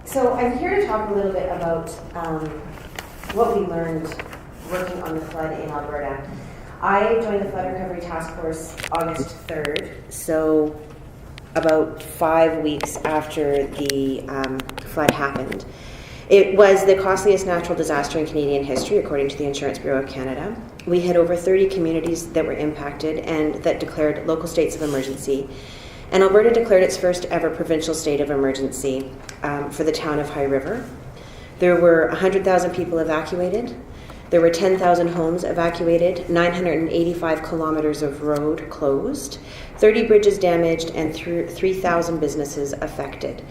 So I'm here to talk a little bit about what we learned working on the flood in Alberta. I joined the Flood Recovery Task Force August 3rd, so about 5 weeks after the flood happened. It was the costliest natural disaster in Canadian history, according to the Insurance Bureau of Canada. We had over 30 communities that were impacted and that declared local states of emergency. And Alberta declared its first ever provincial state of emergency for the town of High River. There were 100,000 people evacuated. There were 10,000 homes evacuated, 985 kilometers of road closed, 30 bridges damaged, and 3,000 businesses affected.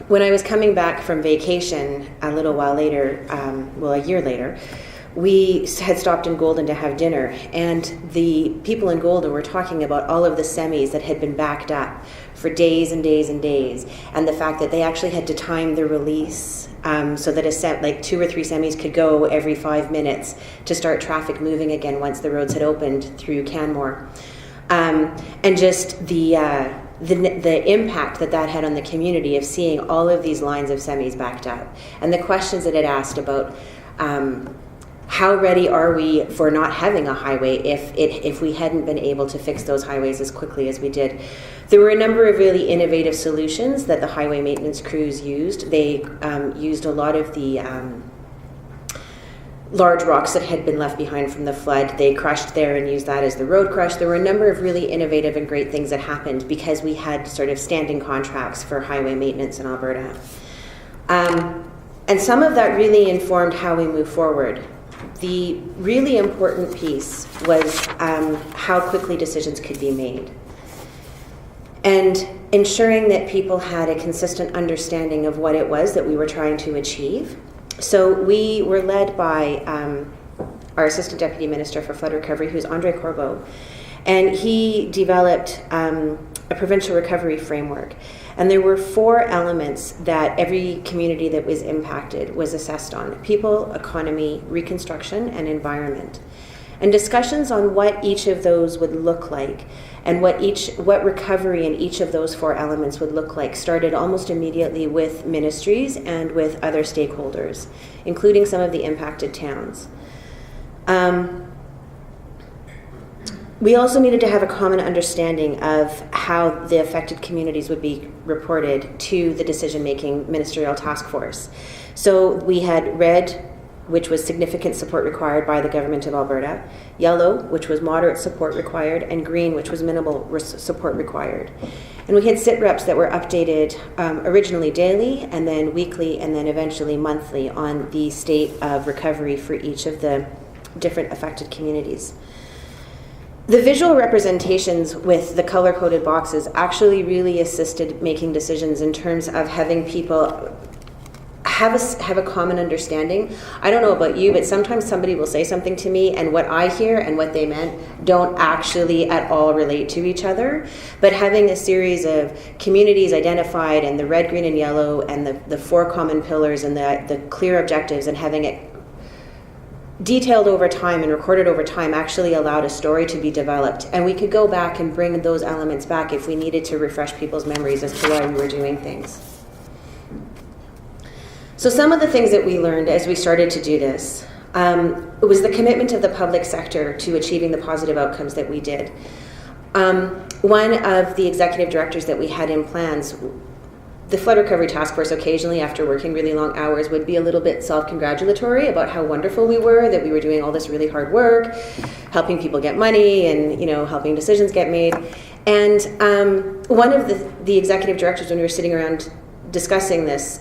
When I was coming back from vacation a little while later, a year later, we had stopped in Golden to have dinner, and the people in Golden were talking about all of the semis that had been backed up for days and days and days, and the fact that they actually had to time the release so that like 2 or 3 semis could go every 5 minutes to start traffic moving again once the roads had opened through Canmore. And just the impact that had on the community of seeing all of these lines of semis backed up, and the questions that it asked about how ready are we for not having a highway if we hadn't been able to fix those highways as quickly as we did. There were a number of really innovative solutions that the highway maintenance crews used. They used a lot of the large rocks that had been left behind from the flood. They crushed there and used that as the road crush. There were a number of really innovative and great things that happened because we had sort of standing contracts for highway maintenance in Alberta. And some of that really informed how we move forward. The really important piece was how quickly decisions could be made, and ensuring that people had a consistent understanding of what it was that we were trying to achieve. So we were led by our Assistant Deputy Minister for Flood Recovery, who's Andre Corbeau, and he developed a provincial recovery framework. And there were 4 elements that every community that was impacted was assessed on: people, economy, reconstruction, and environment. And discussions on what each of those would look like and what recovery in each of those 4 elements would look like started almost immediately with ministries and with other stakeholders, including some of the impacted towns. We also needed to have a common understanding of how the affected communities would be reported to the decision-making ministerial task force. So we had red, which was significant support required by the government of Alberta, yellow, which was moderate support required, and green, which was minimal support required. And we had sit reps that were updated originally daily, and then weekly, and then eventually monthly on the state of recovery for each of the different affected communities. The visual representations with the color-coded boxes actually really assisted making decisions in terms of having people have a common understanding. I don't know about you, but sometimes somebody will say something to me and what I hear and what they meant don't actually at all relate to each other. But having a series of communities identified and the red, green, and yellow and the 4 common pillars and the clear objectives and having it detailed over time and recorded over time actually allowed a story to be developed. And we could go back and bring those elements back if we needed to refresh people's memories as to why we were doing things. So some of the things that we learned as we started to do this was the commitment of the public sector to achieving the positive outcomes that we did. One of the executive directors that we had in plans, the Flood Recovery Task Force occasionally, after working really long hours, would be a little bit self-congratulatory about how wonderful we were, that we were doing all this really hard work, helping people get money and, helping decisions get made. And one of the executive directors, when we were sitting around discussing this,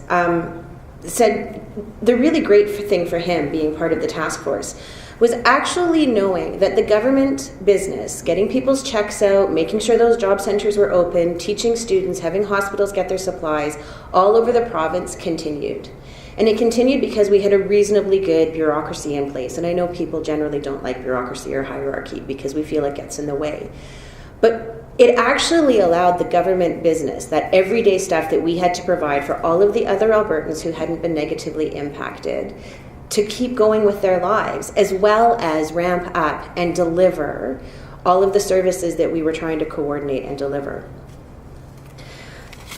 said the really great thing for him being part of the task force was actually knowing that the government business, getting people's checks out, making sure those job centers were open, teaching students, having hospitals get their supplies, all over the province continued. And it continued because we had a reasonably good bureaucracy in place. And I know people generally don't like bureaucracy or hierarchy because we feel it gets in the way. But it actually allowed the government business, that everyday stuff that we had to provide for all of the other Albertans who hadn't been negatively impacted, to keep going with their lives, as well as ramp up and deliver all of the services that we were trying to coordinate and deliver.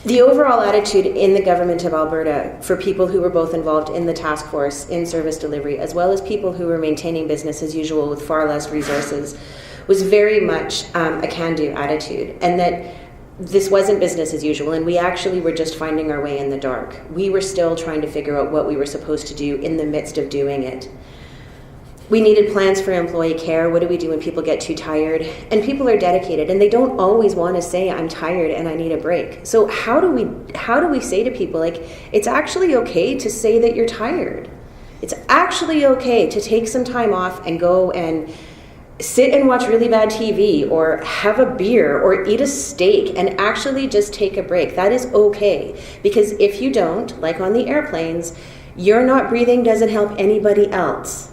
The overall attitude in the government of Alberta for people who were both involved in the task force in service delivery, as well as people who were maintaining business as usual with far less resources, was very much a can-do attitude, and that this wasn't business as usual, and we actually were just finding our way in the dark. We were still trying to figure out what we were supposed to do in the midst of doing it. We needed plans for employee care. What do we do when people get too tired? And people are dedicated, and they don't always want to say, I'm tired and I need a break. So how do we say to people, like, it's actually okay to say that you're tired. It's actually okay to take some time off and go and sit and watch really bad TV or have a beer or eat a steak and actually just take a break. That is okay. Because if you don't, like on the airplanes, you're not breathing doesn't help anybody else.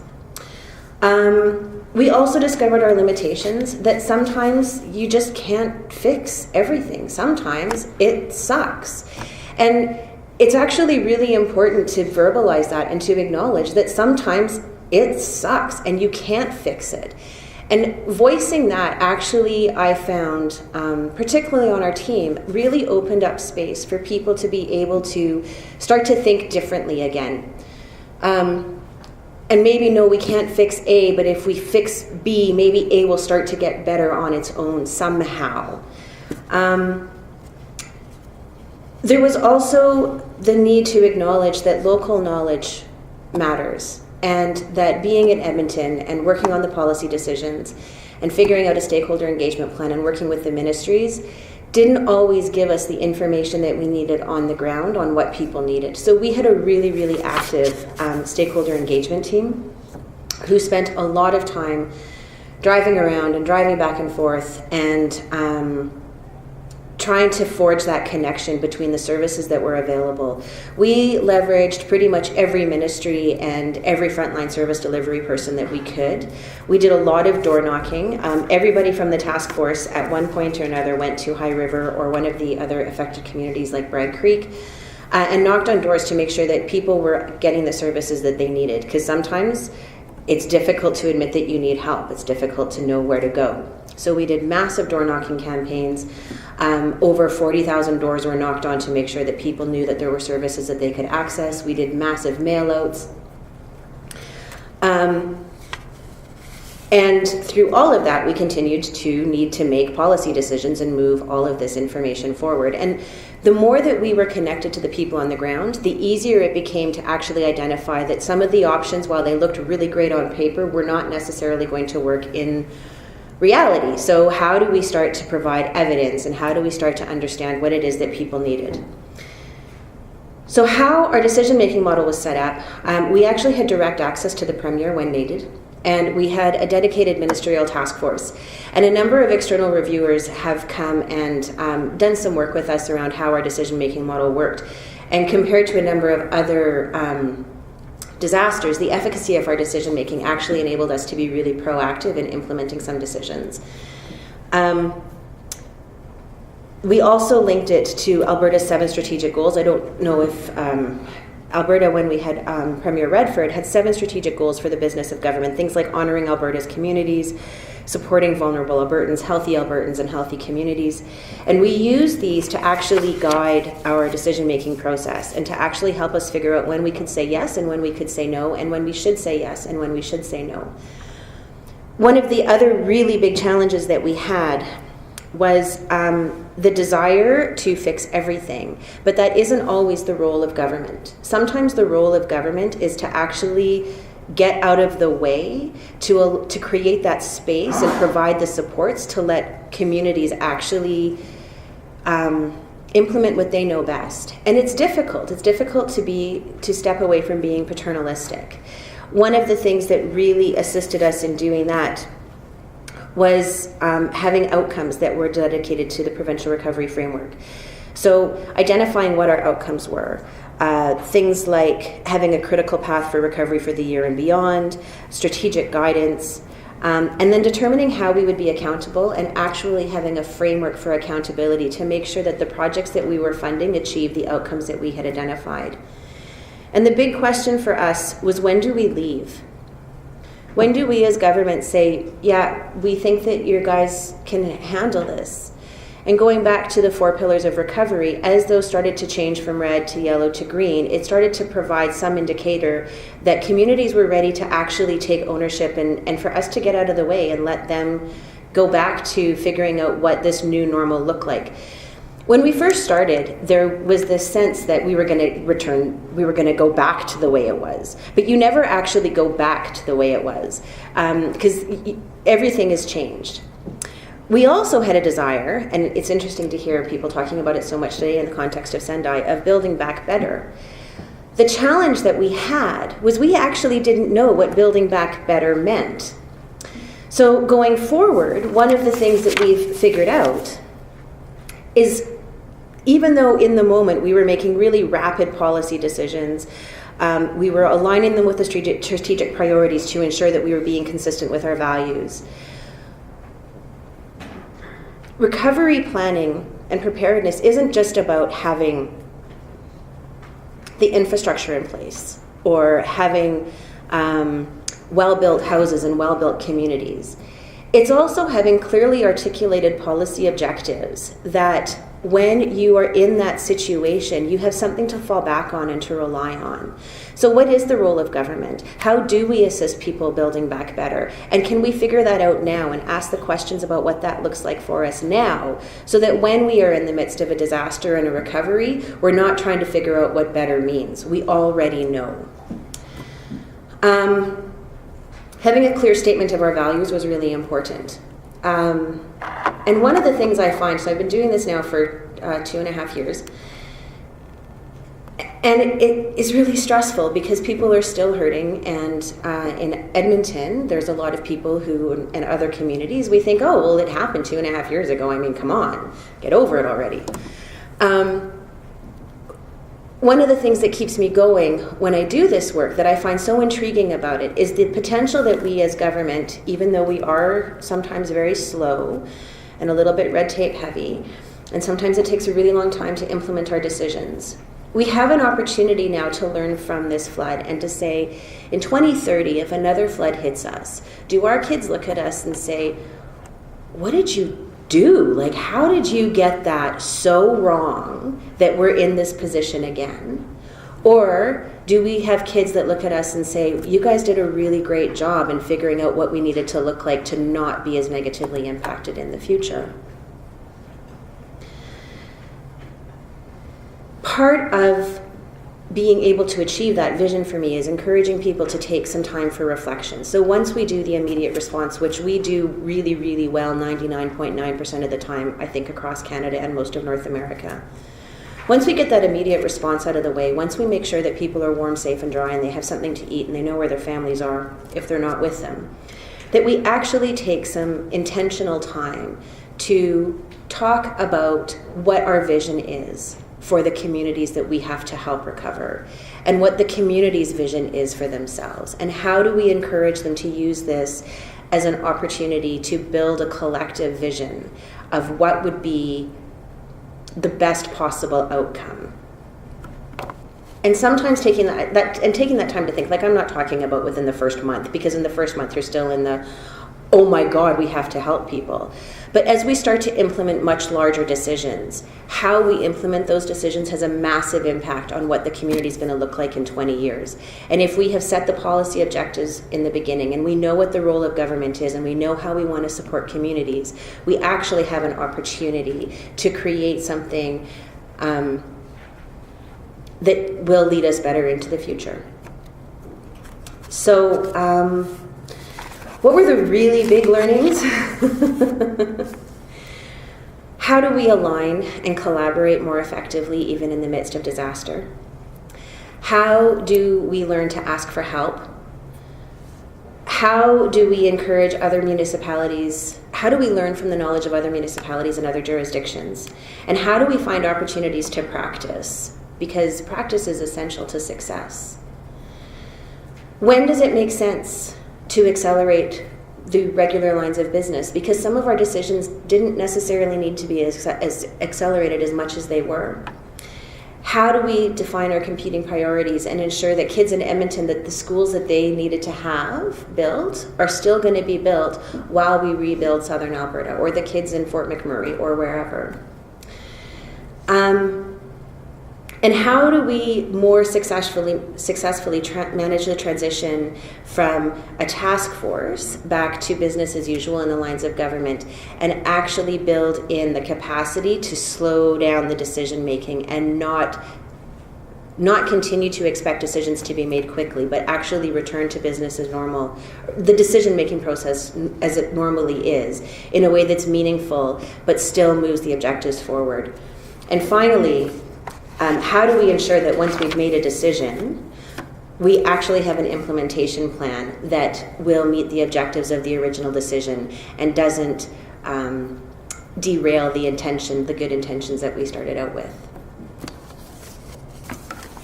We also discovered our limitations, that sometimes you just can't fix everything. Sometimes it sucks. And it's actually really important to verbalize that and to acknowledge that sometimes it sucks and you can't fix it. And voicing that, actually, I found, particularly on our team, really opened up space for people to be able to start to think differently again. And maybe, no, we can't fix A, but if we fix B, maybe A will start to get better on its own somehow. There was also the need to acknowledge that local knowledge matters, and that being in Edmonton and working on the policy decisions and figuring out a stakeholder engagement plan and working with the ministries didn't always give us the information that we needed on the ground on what people needed. So we had a really, really active stakeholder engagement team who spent a lot of time driving around and driving back and forth and trying to forge that connection between the services that were available. We leveraged pretty much every ministry and every frontline service delivery person that we could. We did a lot of door knocking. Everybody from the task force at one point or another went to High River or one of the other affected communities like Bragg Creek and knocked on doors to make sure that people were getting the services that they needed, because sometimes it's difficult to admit that you need help. It's difficult to know where to go. So we did massive door knocking campaigns. Over 40,000 doors were knocked on to make sure that people knew that there were services that they could access. We did massive mail-outs. And through all of that, we continued to need to make policy decisions and move all of this information forward. And the more that we were connected to the people on the ground, the easier it became to actually identify that some of the options, while they looked really great on paper, were not necessarily going to work in reality. So how do we start to provide evidence, and how do we start to understand what it is that people needed? So how our decision-making model was set up, we actually had direct access to the Premier when needed, and we had a dedicated ministerial task force. And a number of external reviewers have come and done some work with us around how our decision-making model worked. And compared to a number of other disasters, the efficacy of our decision-making actually enabled us to be really proactive in implementing some decisions. We also linked it to Alberta's 7 strategic goals. I don't know if Alberta, when we had Premier Redford, had 7 strategic goals for the business of government, things like honouring Alberta's communities, supporting vulnerable Albertans, healthy Albertans, and healthy communities. And we use these to actually guide our decision-making process and to actually help us figure out when we could say yes and when we could say no, and when we should say yes and when we should say no. One of the other really big challenges that we had was the desire to fix everything, but that isn't always the role of government. Sometimes the role of government is to actually get out of the way, to create that space and provide the supports to let communities actually implement what they know best. And it's difficult. It's difficult to step away from being paternalistic. One of the things that really assisted us in doing that was having outcomes that were dedicated to the provincial recovery framework. So identifying what our outcomes were, things like having a critical path for recovery for the year and beyond, strategic guidance, and then determining how we would be accountable and actually having a framework for accountability to make sure that the projects that we were funding achieved the outcomes that we had identified. And the big question for us was, when do we leave? When do we as government say, yeah, we think that you guys can handle this? And going back to the 4 pillars of recovery, as those started to change from red to yellow to green, it started to provide some indicator that communities were ready to actually take ownership and for us to get out of the way and let them go back to figuring out what this new normal looked like. When we first started, there was this sense that we were going to go back to the way it was. But you never actually go back to the way it was, because everything has changed. We also had a desire, and it's interesting to hear people talking about it so much today in the context of Sendai, of building back better. The challenge that we had was we actually didn't know what building back better meant. So going forward, one of the things that we've figured out is, even though in the moment we were making really rapid policy decisions, we were aligning them with the strategic priorities to ensure that we were being consistent with our values. Recovery planning and preparedness isn't just about having the infrastructure in place or having well-built houses and well-built communities. It's also having clearly articulated policy objectives that when you are in that situation, you have something to fall back on and to rely on. So what is the role of government? How do we assist people building back better? And can we figure that out now and ask the questions about what that looks like for us now, so that when we are in the midst of a disaster and a recovery, we're not trying to figure out what better means. We already know. Having a clear statement of our values was really important. And one of the things I find, so I've been doing this now for 2.5 years, and it is really stressful because people are still hurting, and in Edmonton, there's a lot of people who, in other communities, we think, oh, well, it happened 2.5 years ago. I mean, come on, get over it already. One of the things that keeps me going when I do this work, that I find so intriguing about it, is the potential that we as government, even though we are sometimes very slow and a little bit red tape heavy, and sometimes it takes a really long time to implement our decisions, we have an opportunity now to learn from this flood and to say, in 2030, if another flood hits us, do our kids look at us and say, what did you do? Like, how did you get that so wrong that we're in this position again? Or do we have kids that look at us and say, you guys did a really great job in figuring out what we needed to look like to not be as negatively impacted in the future? Part of being able to achieve that vision for me is encouraging people to take some time for reflection. So once we do the immediate response, which we do really, really well 99.9% of the time, I think, across Canada and most of North America. Once we get that immediate response out of the way, once we make sure that people are warm, safe, and dry, and they have something to eat, and they know where their families are if they're not with them, that we actually take some intentional time to talk about what our vision is for the communities that we have to help recover, and what the community's vision is for themselves, and how do we encourage them to use this as an opportunity to build a collective vision of what would be the best possible outcome. And sometimes taking that time to think, like, I'm not talking about within the first month, because in the first month you're still in the, oh my God, we have to help people. But as we start to implement much larger decisions, how we implement those decisions has a massive impact on what the community is going to look like in 20 years. And if we have set the policy objectives in the beginning, and we know what the role of government is, and we know how we want to support communities, we actually have an opportunity to create something that will lead us better into the future. So, what were the really big learnings? How do we align and collaborate more effectively even in the midst of disaster? How do we learn to ask for help? How do we encourage other municipalities? How do we learn from the knowledge of other municipalities and other jurisdictions? And how do we find opportunities to practice? Because practice is essential to success. When does it make sense to accelerate the regular lines of business? Because some of our decisions didn't necessarily need to be as accelerated as much as they were. how do we define our competing priorities and ensure that kids in Edmonton, that the schools that they needed to have built are still going to be built while we rebuild Southern Alberta, or the kids in Fort McMurray or wherever? And how do we more successfully manage the transition from a task force back to business as usual in the lines of government, and actually build in the capacity to slow down the decision making and not continue to expect decisions to be made quickly, but actually return to business as normal, the decision making process as it normally is, in a way that's meaningful but still moves the objectives forward. And finally, how do we ensure that once we've made a decision, we actually have an implementation plan that will meet the objectives of the original decision and doesn't derail the good intentions that we started out with?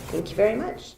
Thank you very much.